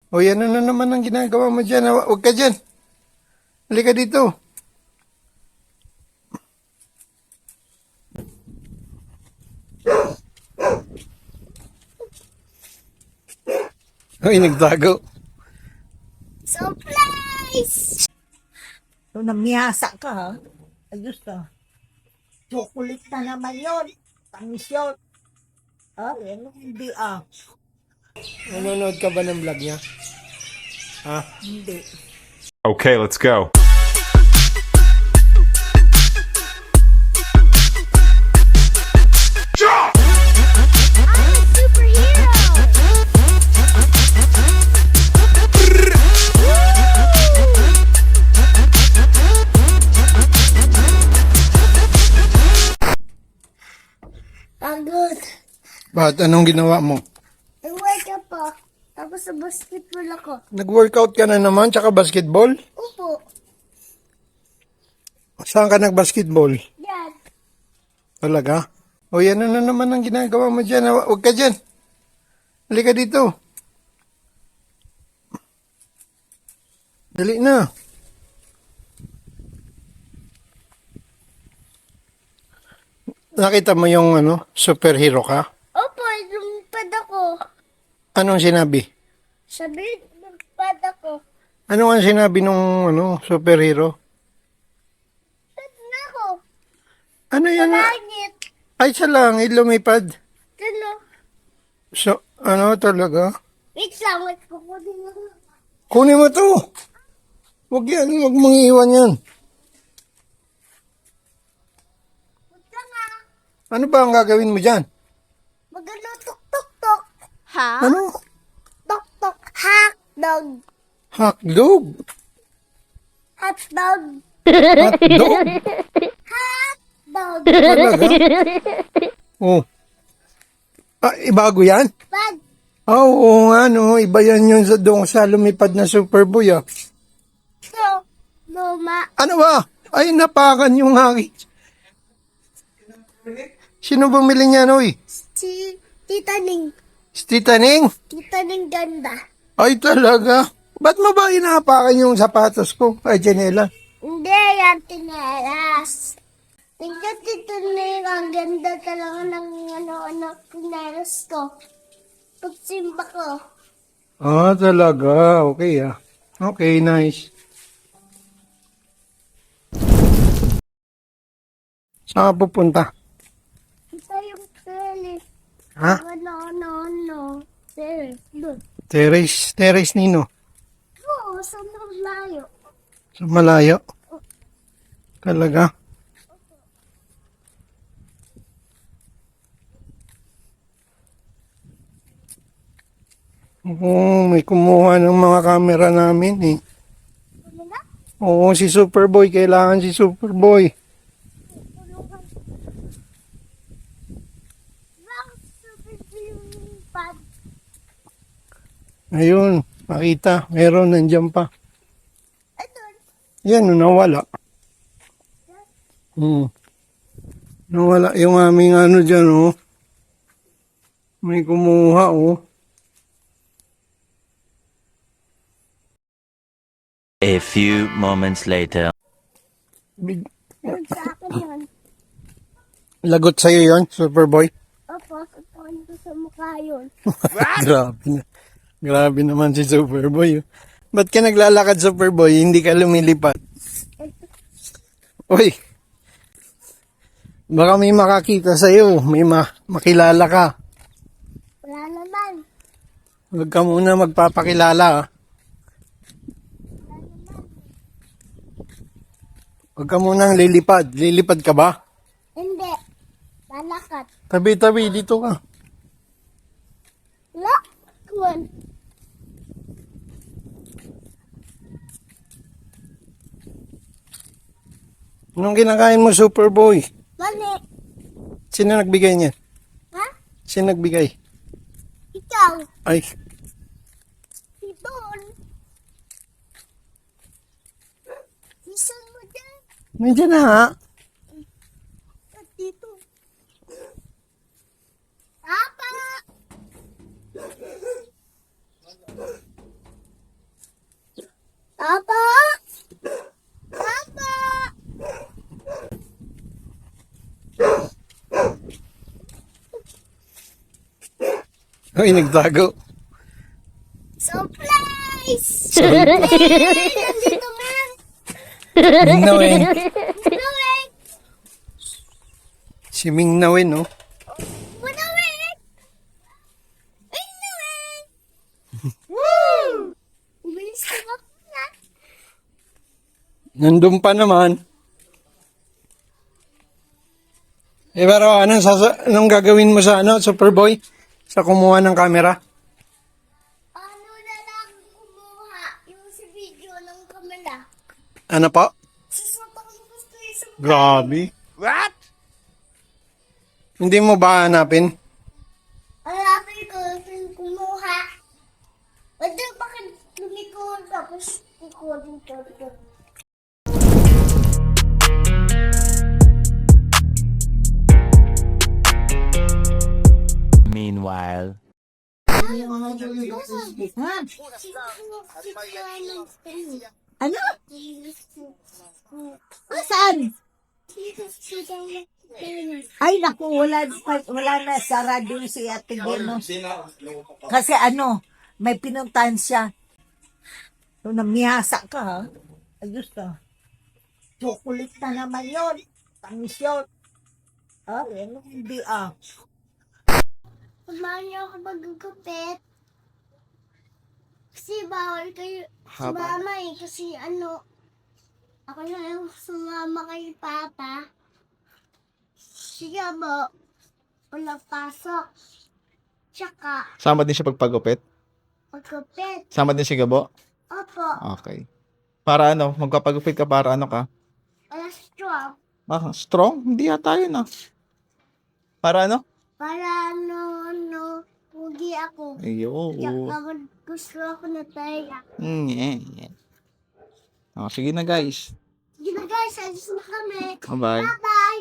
O yan na naman ang ginagawa mo dyan. Huwag ka dyan. Halika dito. Ay, nagtago. Surprise! So, namiyasa ka, ha? Ayos ka. Chocolate na naman yun. Tamis yun. Ano hindi, Nanonood ka ba ng vlog niya? Ha? Hindi. Okay, let's go. I'm a superhero! Pagod. Bakit? Anong ginawa mo? I-wake up pa. Tapos sa basketball ako. Nag-workout ka na naman, tsaka basketball? Upo. Saan ka nag-basketball? Yan. Talaga? O yan na naman ang ginagawa mo dyan. Huwag ka dyan. Halika dito. Dali na. Nakita mo yung superhero ka? Opo, lumipad ako. Anong sinabi? Sabi, lumipad ako. Ano ang sinabi nung superhero? Lumipad na ako. Ano yan? Langit. Ay, sa langit lumipad. Ano? So, talaga? Wait lang, wait. Kukunin mo. Kunin mo to. Huwag yan, huwag mong iiwan yan. Wait lang ah. Ano ba ang gagawin mo dyan? Magano tuk-tuk-tuk. Ha? Ano? Tuk-tuk. Hotdog. Hotdog? Hotdog. Hotdog? Hotdog. Talaga? Oh. Bago yan? Bag. Oo nga, no. Iba yan yung doon sa lumipad na Superboy, ah. So, luma. Ano ba? Ay, napakan yung hangin. Sino bumili niya, Noy? Si Tita Ning. Si Tita Ning? Tita Ning ganda. Ay, talaga? Ba't mo ba inapakan yung sapatos ko? Ay, Janela. Hindi, yan tinelas. Tingnan Tita Ning, ang ganda talaga ng tinelas ko. Pagsimba ko. Ah, talaga. Okay, ah. Okay, nice. Saan ka pupunta? Ito yung trellis. Ha? Ano. Trellis. Doon. Terrace Nino. Oo, sa layo. Sa malayo. Talaga? Oo, may kumuha ng mga camera namin eh. Ano na? Oo, si Superboy. Kailangan si Superboy. Tulungan. Bakit super yung pad? Ayun, makita. Meron, nandiyan pa. Ito. Yan, nawala. Nawala yung aming dyan, oh. May kumuha, oh. A few moments later. Sa akin yun. Lagot sa'yo yun, Superboy. Opo, sapakin ko sa mukha yun. Grabe na. Grabe naman si Superboy. Oh. Ba't ka naglalakad, Superboy? Hindi ka lumilipad. Uy. Baka may makakita sa'yo. May makilala ka. Wala naman. Huwag ka muna magpapakilala. Ah. Huwag ka munang lilipad. Lilipad ka ba? Hindi. Lalakad. Tabi-tabi, dito ka. Lakwan. Anong kinakain mo, Superboy? Mali. Sino nagbigay niya? Ha? Sino nagbigay? Ikaw. Ay, Si Don. Isan mo dyan. nandiyan na ha. At dito. Papa! Papa! Papa! Uy, nagtago. Surprise! Surprise! Nandito man! Ming Nawin. Nawin! Si Ming Nawin, no? Nawin! Ay, Nawin! Woo! Bilis ka ba na? Nandun pa naman. Pero anong gagawin mo sa Superboy? Sa kumuha ng camera? Paano na lang kumuha yung sa video ng kamera? Ano po? Susutang ko gusto yung sa Grabe. What? Hindi mo ba hanapin? Hanapin ko yung kumuha. Pwede bakit lumikod tapos ikodin ko. Meanwhile. Ha? Ano? Saan? Ay, naku, wala na sarado si Ate Geno. Kasi may pinuntahan siya. So, namihasa ka, ha? Ay, gusto. Chocolate na naman yun. Tamis yun. Hindi, Samahan niyo ako magugupit. Kasi bawal kayo sumama eh. Kasi ako na yung sumama kay Papa. Sige mo, wala pasok. Tsaka, Sama din siya pagpagupit? magupit. Sama din siya gabo? Opo, Okay. Para magpapagupit ka para ka? wala strong. Strong? Hindi yata yun Para Para pugi ako. Ayun. Tsaka gusto ako na tayo. Yeah. Sige na guys. Sige na guys, alis na kami. Bye-bye. Bye-bye.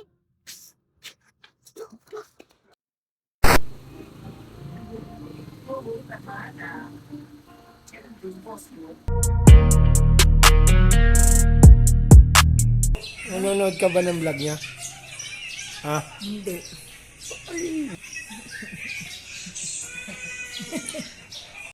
Nanonood ka ba ng vlog niya? Ha? hindi.